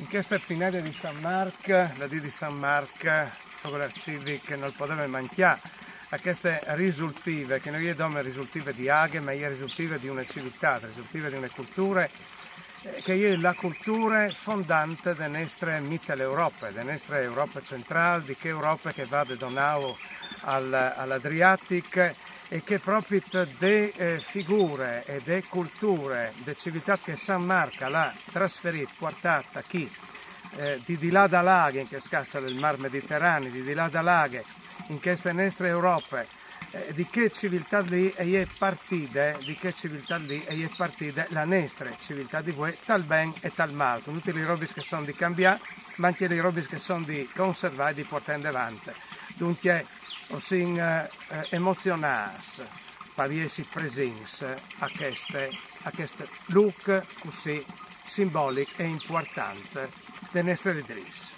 In questa pineta di San Marco, la di San Marco, il civic non poteva mangiare a queste risultive, che non è come risultive di aghe, ma è risultive di una civiltà, risultive di una cultura, che è la cultura fondante della nostra Mitteleuropa, della nostra Europa centrale, di che Europa che va da Donau all'Adriatico e che proprio de figure e de culture, de civiltà che San Marco l'ha trasferito, portata qui, di là da laghe, in che scassa del Mar Mediterraneo, di là da laghe, in queste nostre Europe, di che civiltà lì è partita, la nostra civiltà di voi, tal ben e tal male, con tutti i robi che sono di cambiare, ma anche i robi che sono di conservare e di portare in avanti. Dunque, osì emozionarsi, per essere presenti a questo look così simbolico e importante delle nostre idris.